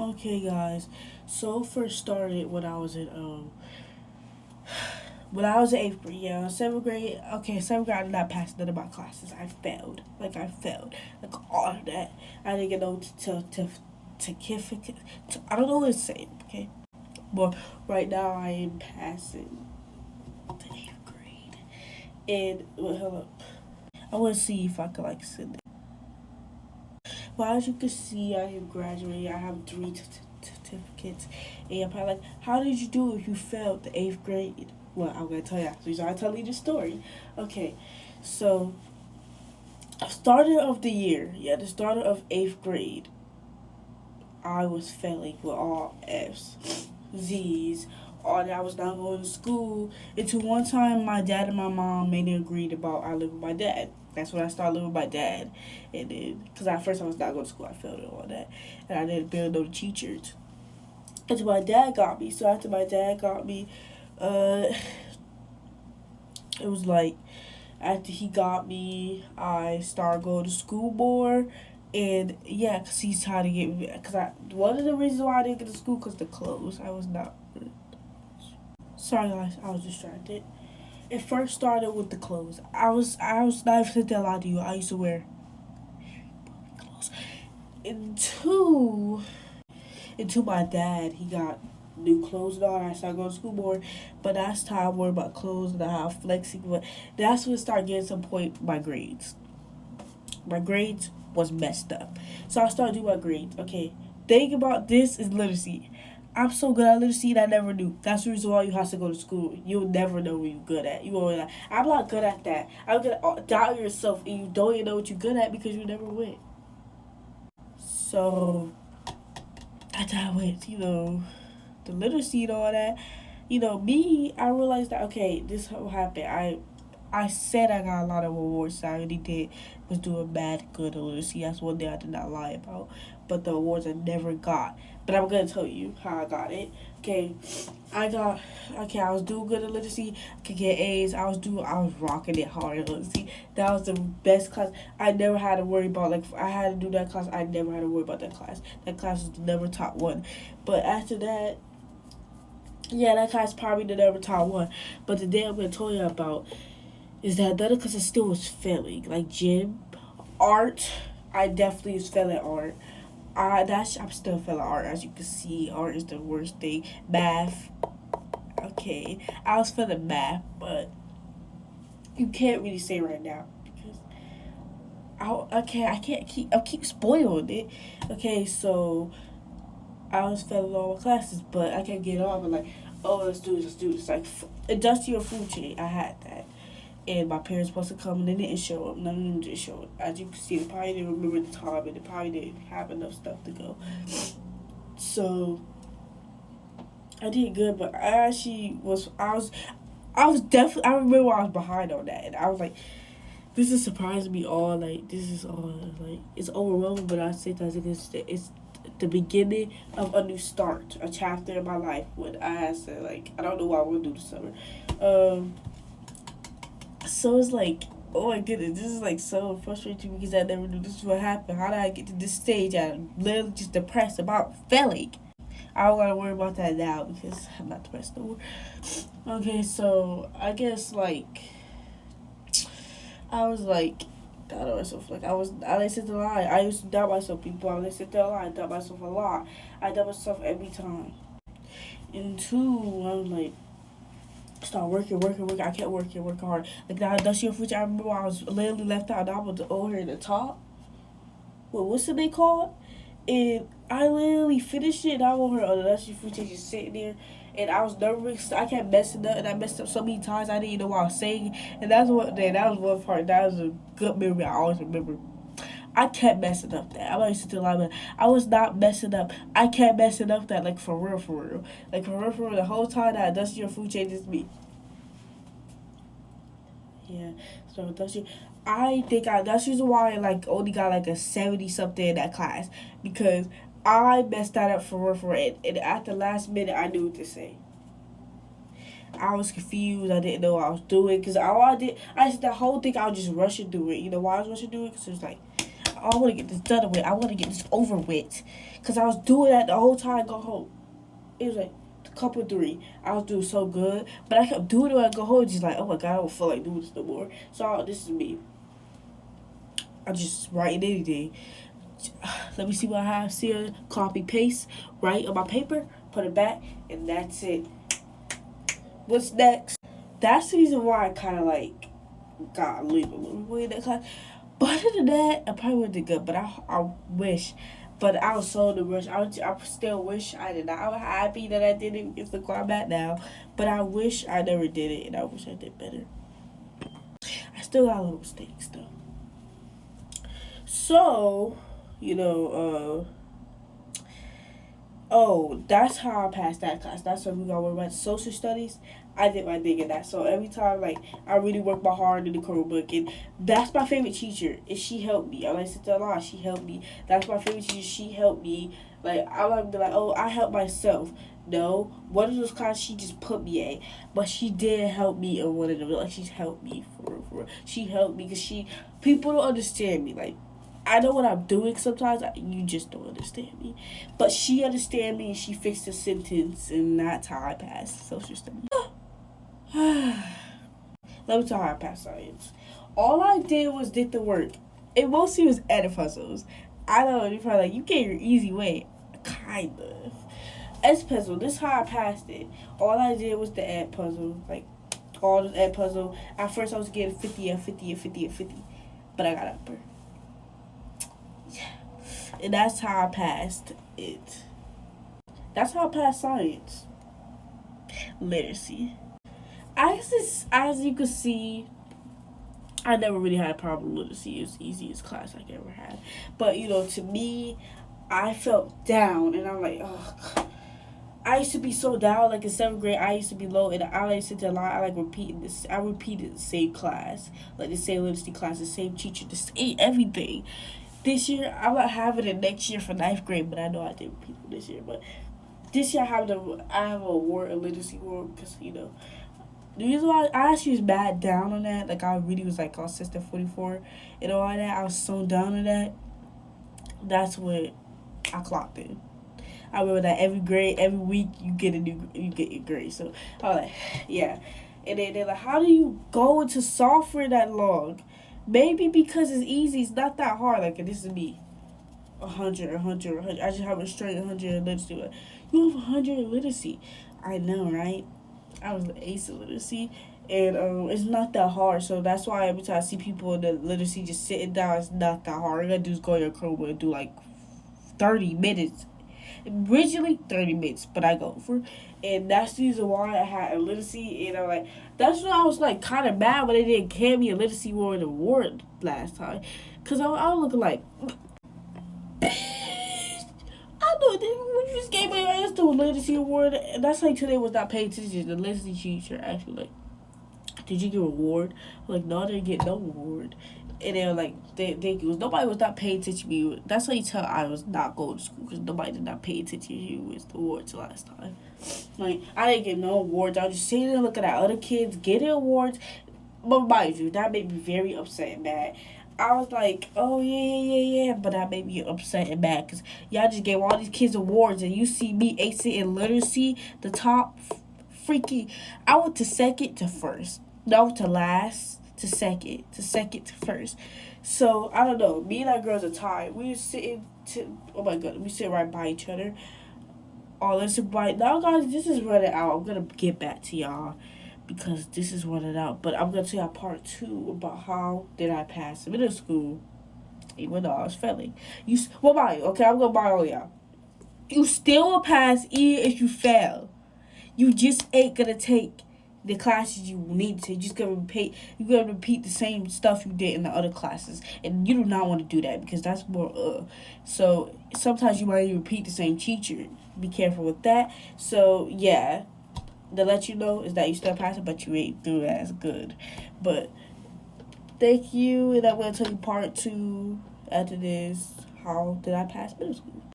Okay, guys. So first started when I was in eighth grade. Yeah, seventh grade. Okay, seventh grade I did not pass none of my classes. I failed. I failed. Like all of that. I didn't get no certificate. I don't know what it's saying. Okay, but right now I am passing the eighth grade. And well, hold up. I want to see if I could like send it. Well, as you can see, I am graduating. I have three certificates. And I'm probably like, how did you do if you failed the eighth grade? Well, I'm gonna tell you after. So I tell you the story. Okay, so starter of the year, yeah, the starter of eighth grade, I was failing with all F's, Z's, all that. I was not going to school. Until one time, my dad and my mom made an agreed about I live with my dad. That's when I started living with my dad. And then, because at first I was not going to school, I failed and all that. And I didn't build no teachers. Until my dad got me. So after my dad got me, uh, it was like, after he got me, I started going to school more. And yeah, because he's trying to get me. Because one of the reasons why I didn't get to school, because the clothes. I was not. Sorry, guys, I was distracted. It first started with the clothes. I was not even to lie to you. I used to wear clothes. And two, my dad, he got new clothes and all. I started going to school more, but that's time I worried about clothes and how flexing. But that's when it started getting some point my grades. My grades was messed up, so I started doing my grades. Okay, thing about this is literacy. I'm so good at literacy that I never knew. That's the reason why you have to go to school. You'll never know what you're good at. You always like, I'm not good at that. I'm gonna doubt yourself, and you don't even know what you're good at because you never went. So after I went, the literacy and all that, me, I realized that okay, this what happened. I said I got a lot of awards. I really did. Was doing bad good at literacy. That's one thing I did not lie about. But the awards I never got. But I'm gonna tell you how I got it. Okay, I got okay. I was doing good at literacy. I could get A's. I was rocking it hard at literacy. That was the best class. I never had to worry about like if I had to do that class. I never had to worry about that class. That class was never top one. But after that, yeah, that class probably the never top one. But the day I'm gonna tell you about is that another because I still was failing. Like gym, art, I definitely was failing art. I'm still failing art. As you can see, art is the worst thing. Math, okay, I was failing math, but you can't really say right now because I keep spoiling it. Okay, so I was failing all my classes, but I can't get on. But like, oh, let's do this. Like industrial food chain, I had that. And my parents supposed to come and they didn't show up. None of them did show up. As you can see, they probably didn't remember the time and they probably didn't have enough stuff to go. So I did good, but I was definitely I remember I was behind on that and I was like, this is surprising me all like this is all like it's overwhelming, but I say that it's the beginning of a new start, a chapter in my life when I had to like I don't know what I want to do this summer. Um So it's like, oh my goodness, this is like so frustrating because I never knew this is what happened. How did I get to this stage? I'm literally just depressed about failing. I don't gotta worry about that now because I'm not depressed no more. Okay, so I guess like I was like doubting myself. I listened to lie. I used to doubt myself. People, I listened to a lie. I doubt myself a lot. I doubt myself every time. And two, I was like start working. I kept working hard. Like that industrial fruit, I remember I was literally left out. I was over here in the top. What's the name called? And I literally finished it. And I over here on the industrial fruit just sitting there. And I was nervous. I kept messing up, and I messed up so many times. I didn't even know what I was saying. And that was one part. That was a good memory. I always remember. I kept messing up that. I'm not used to the lie, but I was not messing up. I kept messing up that, like, for real. Like, for real, the whole time that industrial food changes me. Yeah. So that's you. That's the reason why I like only got like a 70 something in that class because I messed that up for it, and at the last minute I knew what to say. I was confused. I didn't know what I was doing because all I did, I just the whole thing I was just rushing through it. You know why I was rushing through it? Because it was like I want to get this done with. I want to get this over with. Because I was doing that the whole time I go home. It was like couple three. I was doing so good. But I kept doing it when I go home. Just like, oh my God, I don't feel like doing this no more. So this is me. I'm just writing anything. Let me see what I have here. Copy, paste, write on my paper, put it back, and that's it. What's next? That's the reason why I kind of like got leave a little bit in that class. But other than that, I probably would have did good. But I wish. But I was so in the rush. I still wish I did not. I'm happy that I didn't get the where I'm at now. But I wish I never did it, and I wish I did better. I still got a little mistakes though. So, oh, that's how I passed that class. That's what we got. What about social studies? I did my thing in that. So every time, like, I really worked my hard in the Chromebook, and that's my favorite teacher. And she helped me. I like to sit there a lot. She helped me. That's my favorite teacher. She helped me. Like, I like to be like, oh, I helped myself. No, one of those classes she just put me in, but she did help me in one of them. Like, she's helped me for real. She helped me because people don't understand me. Like, I know what I'm doing sometimes. You just don't understand me. But she understand me and she fixed the sentence, and that's how I passed social studies. Let me tell you how I passed science. All I did was did the work. It mostly was edit puzzles. I know you're probably like, you get your easy way. Kind of. Edit puzzle, this is how I passed it. All I did was the ed puzzle. Like, all the ed puzzle. At first I was getting 50 and 50 and 50 and 50. But I got upper. And that's how I passed it. That's how I passed science. Literacy. As you can see, I never really had a problem with literacy. It was the easiest class I ever had. But, to me, I felt down. And I'm like, oh, I used to be so down. Like, in 7th grade, I used to be low. And I like to sit there a lot. I like repeating this. I repeated the same class. Like, the same literacy class, the same teacher, the same everything. This year, I'm not having it next year for 9th grade, but I know I did repeat it this year. But this year, I have an award, a literacy award, because, the reason why I actually was bad down on that, like, I really was, like, on System 44 and all that. I was so down on that. That's what I clocked in. I remember that every week, you get your grade. So, I was like, yeah. And then they're like, how do you go into software that long? Maybe because it's easy. It's not that hard. Like, this is me. 100. I just have a straight 100 in literacy. Like, you have 100 in literacy. I know, right? I was an ace in literacy. And it's not that hard. So that's why every time I see people in the literacy just sitting down, it's not that hard. All you gotta do is go on your Chromebook and do like 30 minutes. Originally 30 minutes, but I go for, and that's the reason why I had a literacy. And I'm like, that's when I was like kind of mad when they didn't give me a literacy award last time, cause I was looking like, I know you just gave my ass to a literacy award, and that's like today was not paying attention. The literacy teacher actually like, did you get an award? I'm like, no, I didn't get no award. And they were like, nobody was not paying attention to me. That's how you tell I was not going to school, because nobody did not pay attention to you with the awards last time. Like, I didn't get no awards. I was just sitting there looking at other kids getting awards. But mind you, that made me very upset and mad. I was like, oh, yeah. But that made me upset and mad, because y'all just gave all these kids awards, and you see me acing in literacy, the top freaking. I went to second to first. No, to last. To second to first. So, I don't know. Me and that girl's a tie. We were sitting oh my God, we sit right by each other. Oh, let's right now, guys, this is running out. I'm going to get back to y'all because this is running out. But I'm going to tell y'all part 2 about how did I pass middle school even though I was failing. What about you? Okay, I'm going to buy all y'all. You still will pass even if you fail. You just ain't going to take the classes you need to. You're just gonna repeat the same stuff you did in the other classes, and you do not want to do that because that's more so sometimes you might repeat the same teacher. Be careful with that. So yeah, to let you know is that you still passing, but you ain't through as good. But thank you, and I'm gonna tell you part 2 after this. How did I pass middle school?